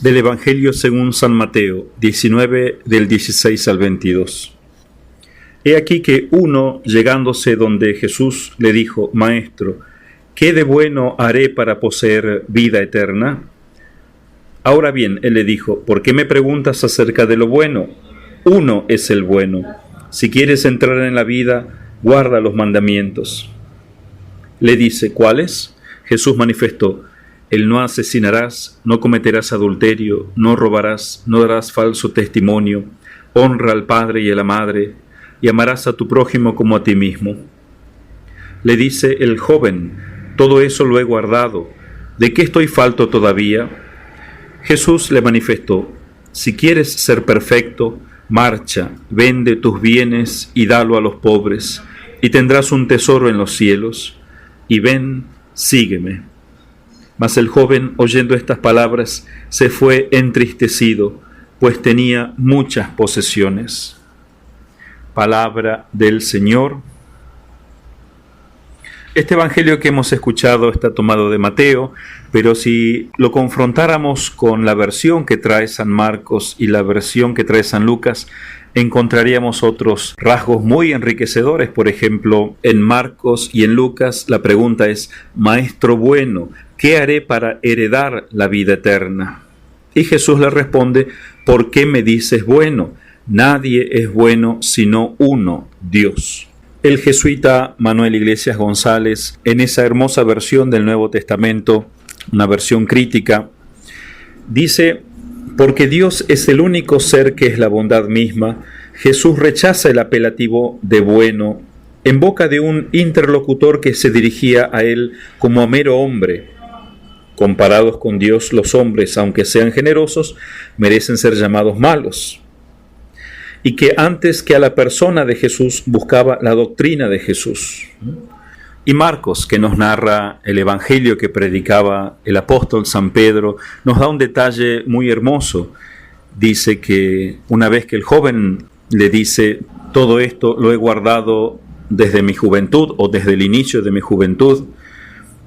Del Evangelio según San Mateo, 19 del 16 al 22. He aquí que uno, llegándose donde Jesús, le dijo: Maestro, ¿qué de bueno haré para poseer vida eterna? Ahora bien, él le dijo: ¿por qué me preguntas acerca de lo bueno? Uno es el bueno. Si quieres entrar en la vida, guarda los mandamientos. Le dice: ¿cuáles? Jesús manifestó: el no asesinarás, no cometerás adulterio, no robarás, no darás falso testimonio, honra al padre y a la madre, y amarás a tu prójimo como a ti mismo. Le dice el joven: todo eso lo he guardado, ¿de qué estoy falto todavía? Jesús le manifestó: si quieres ser perfecto, marcha, vende tus bienes y dalo a los pobres, y tendrás un tesoro en los cielos, y ven, sígueme. Mas el joven, oyendo estas palabras, se fue entristecido, pues tenía muchas posesiones. Palabra del Señor. Este evangelio que hemos escuchado está tomado de Mateo, pero si lo confrontáramos con la versión que trae San Marcos y la versión que trae San Lucas, encontraríamos otros rasgos muy enriquecedores. Por ejemplo, en Marcos y en Lucas la pregunta es: Maestro bueno, ¿qué haré para heredar la vida eterna? Y Jesús le responde: ¿por qué me dices bueno? Nadie es bueno sino uno, Dios. El jesuita Manuel Iglesias González, en esa hermosa versión del Nuevo Testamento, una versión crítica, dice: porque Dios es el único ser que es la bondad misma, Jesús rechaza el apelativo de bueno en boca de un interlocutor que se dirigía a él como a mero hombre. Comparados con Dios, los hombres, aunque sean generosos, merecen ser llamados malos. Y que antes que a la persona de Jesús buscaba la doctrina de Jesús. Y Marcos, que nos narra el evangelio que predicaba el apóstol San Pedro, nos da un detalle muy hermoso. Dice que una vez que el joven le dice: todo esto lo he guardado desde mi juventud, o desde el inicio de mi juventud,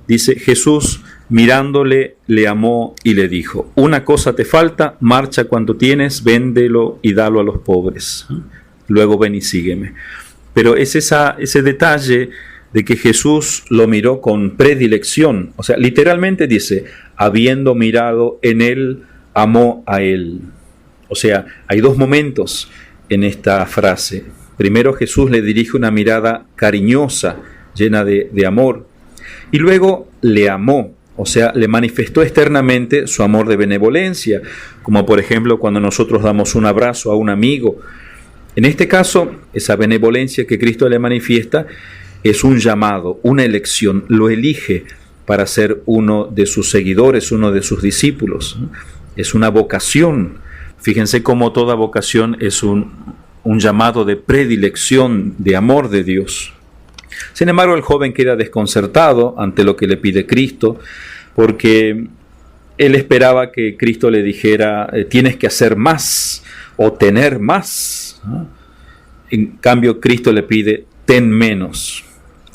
dice: Jesús, mirándole, le amó y le dijo: una cosa te falta, marcha cuanto tienes, véndelo y dalo a los pobres. Luego ven y sígueme. Pero es ese detalle de que Jesús lo miró con predilección. O sea, literalmente dice: habiendo mirado en él, amó a él. O sea, hay dos momentos en esta frase. Primero, Jesús le dirige una mirada cariñosa, llena de amor. Y luego le amó. O sea, le manifestó externamente su amor de benevolencia, como por ejemplo cuando nosotros damos un abrazo a un amigo. En este caso, esa benevolencia que Cristo le manifiesta es un llamado, una elección, lo elige para ser uno de sus seguidores, uno de sus discípulos. Es una vocación. Fíjense cómo toda vocación es un llamado de predilección, de amor de Dios. Sin embargo, el joven queda desconcertado ante lo que le pide Cristo, porque él esperaba que Cristo le dijera: tienes que hacer más o tener más. En cambio, Cristo le pide: ten menos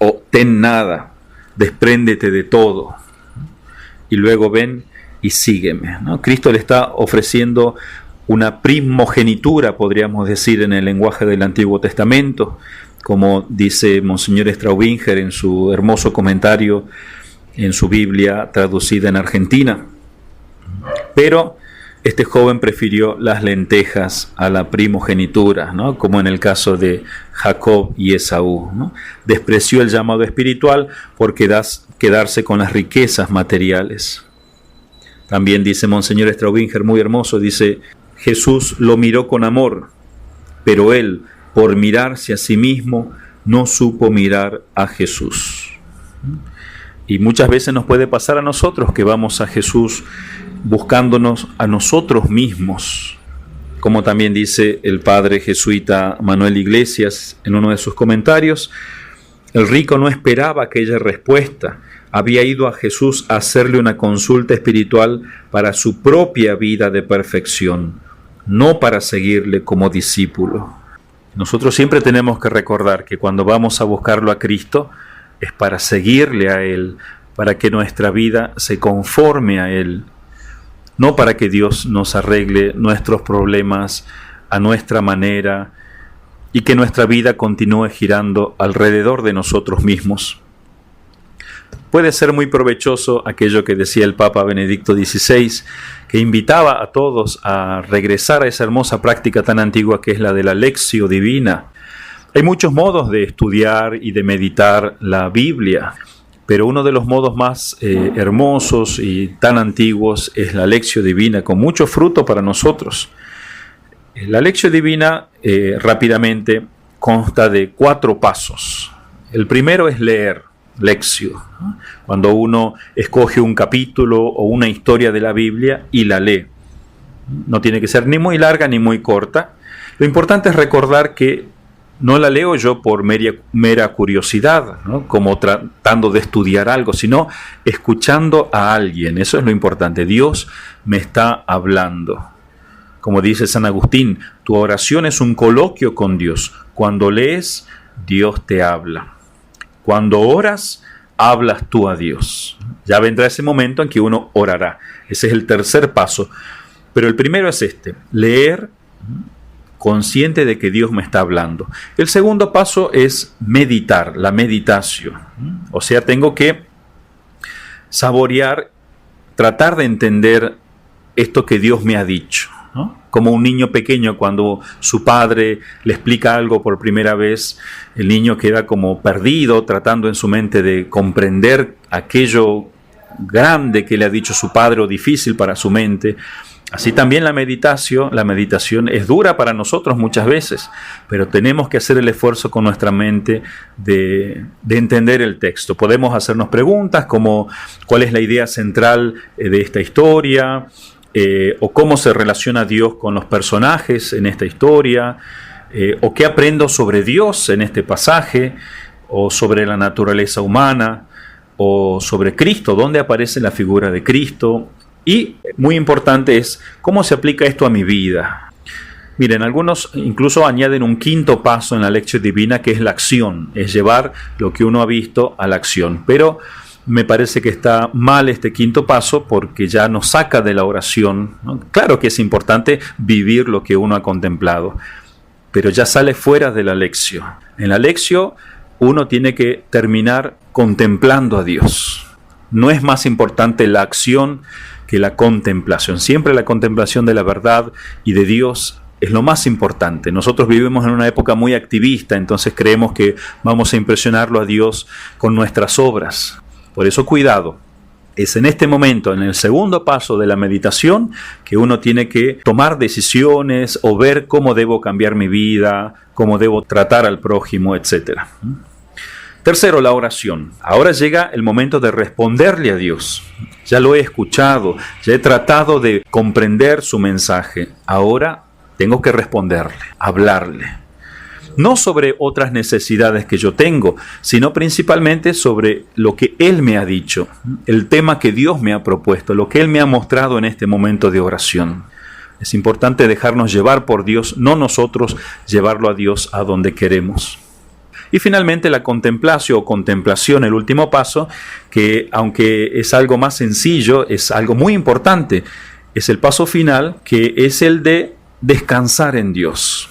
o ten nada, despréndete de todo y luego ven y sígueme. Cristo le está ofreciendo una primogenitura, podríamos decir en el lenguaje del Antiguo Testamento, como dice Monseñor Straubinger en su hermoso comentario en su Biblia traducida en Argentina. Pero este joven prefirió las lentejas a la primogenitura, ¿no? Como en el caso de Jacob y Esaú, ¿no? Despreció el llamado espiritual por quedarse con las riquezas materiales. También dice Monseñor Straubinger, muy hermoso, dice: Jesús lo miró con amor, pero él, por mirarse a sí mismo, no supo mirar a Jesús. Y muchas veces nos puede pasar a nosotros que vamos a Jesús buscándonos a nosotros mismos, como también dice el padre jesuita Manuel Iglesias en uno de sus comentarios. El rico no esperaba aquella respuesta, había ido a Jesús a hacerle una consulta espiritual para su propia vida de perfección, no para seguirle como discípulo. Nosotros siempre tenemos que recordar que cuando vamos a buscarlo a Cristo es para seguirle a Él, para que nuestra vida se conforme a Él. no para que Dios nos arregle nuestros problemas a nuestra manera y que nuestra vida continúe girando alrededor de nosotros mismos. Puede ser muy provechoso aquello que decía el Papa Benedicto XVI, que invitaba a todos a regresar a esa hermosa práctica tan antigua que es la de la Lectio Divina. Hay muchos modos de estudiar y de meditar la Biblia, pero uno de los modos más hermosos y tan antiguos es la Lectio Divina, con mucho fruto para nosotros. La Lectio Divina, rápidamente, consta de 4 pasos. El primero es leer, lectio, cuando uno escoge un capítulo o una historia de la Biblia y la lee. No tiene que ser ni muy larga ni muy corta. Lo importante es recordar que no la leo yo por mera curiosidad, ¿no? Como tratando de estudiar algo, sino escuchando a alguien. Eso es lo importante. Dios me está hablando. Como dice San Agustín, tu oración es un coloquio con Dios. Cuando lees, Dios te habla. Cuando oras, hablas tú a Dios. Ya vendrá ese momento en que uno orará. Ese es el tercer paso. Pero el primero es leer, consciente de que Dios me está hablando. El segundo paso es meditar, la meditación. O sea, tengo que saborear, tratar de entender esto que Dios me ha dicho, ¿no? Como un niño pequeño cuando su padre le explica algo por primera vez, el niño queda como perdido, tratando en su mente de comprender aquello grande que le ha dicho su padre o difícil para su mente. Así también la meditación es dura para nosotros muchas veces, pero tenemos que hacer el esfuerzo con nuestra mente de entender el texto. Podemos hacernos preguntas como ¿cuál es la idea central de esta historia? O cómo se relaciona Dios con los personajes en esta historia, o qué aprendo sobre Dios en este pasaje, o sobre la naturaleza humana, o sobre Cristo, dónde aparece la figura de Cristo. Y muy importante es cómo se aplica esto a mi vida. Miren, algunos incluso añaden un quinto paso en la Lectio Divina, que es la acción, es llevar lo que uno ha visto a la acción. Pero me parece que está mal este quinto paso porque ya nos saca de la oración, ¿no? Claro que es importante vivir lo que uno ha contemplado, pero ya sale fuera de la lección. En la lección uno tiene que terminar contemplando a Dios. No es más importante la acción que la contemplación. Siempre la contemplación de la verdad y de Dios es lo más importante. Nosotros vivimos en una época muy activista, entonces creemos que vamos a impresionarlo a Dios con nuestras obras. Por eso cuidado, es en este momento, en el segundo paso de la meditación, que uno tiene que tomar decisiones o ver cómo debo cambiar mi vida, cómo debo tratar al prójimo, etc. Tercero, la oración. Ahora llega el momento de responderle a Dios. Ya lo he escuchado, ya he tratado de comprender su mensaje. Ahora tengo que responderle, hablarle. No sobre otras necesidades que yo tengo, sino principalmente sobre lo que Él me ha dicho, el tema que Dios me ha propuesto, lo que Él me ha mostrado en este momento de oración. Es importante dejarnos llevar por Dios, no nosotros llevarlo a Dios a donde queremos. Y finalmente la contemplación, el último paso, que aunque es algo más sencillo, es algo muy importante. Es el paso final, que es el de descansar en Dios.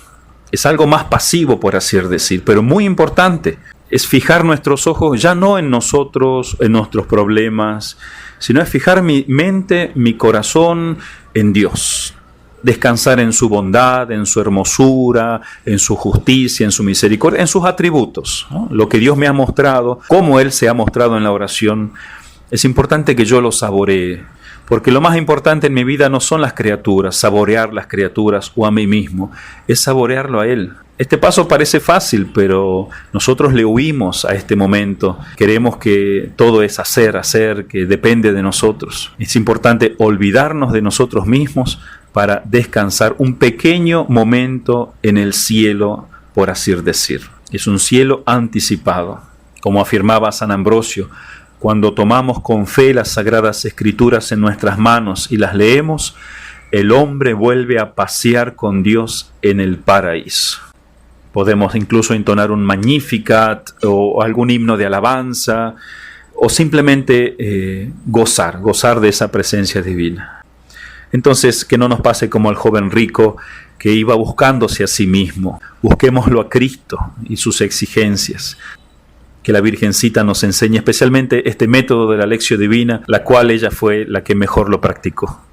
Es algo más pasivo, por así decir, pero muy importante. Es fijar nuestros ojos ya no en nosotros, en nuestros problemas, sino es fijar mi mente, mi corazón en Dios. Descansar en su bondad, en su hermosura, en su justicia, en su misericordia, en sus atributos, ¿no? Lo que Dios me ha mostrado, cómo Él se ha mostrado en la oración, es importante que yo lo saboree. Porque lo más importante en mi vida no son las criaturas, saborear las criaturas o a mí mismo, es saborearlo a Él. Este paso parece fácil, pero nosotros le huimos a este momento. Queremos que todo es hacer, que depende de nosotros. Es importante olvidarnos de nosotros mismos para descansar un pequeño momento en el cielo, por así decir. Es un cielo anticipado, como afirmaba San Ambrosio. Cuando tomamos con fe las Sagradas Escrituras en nuestras manos y las leemos, el hombre vuelve a pasear con Dios en el paraíso. Podemos incluso entonar un Magnificat o algún himno de alabanza o simplemente gozar de esa presencia divina. Entonces, que no nos pase como al joven rico que iba buscándose a sí mismo. Busquémoslo a Cristo y sus exigencias. Que la Virgencita nos enseñe especialmente este método de la Lectio Divina, la cual ella fue la que mejor lo practicó.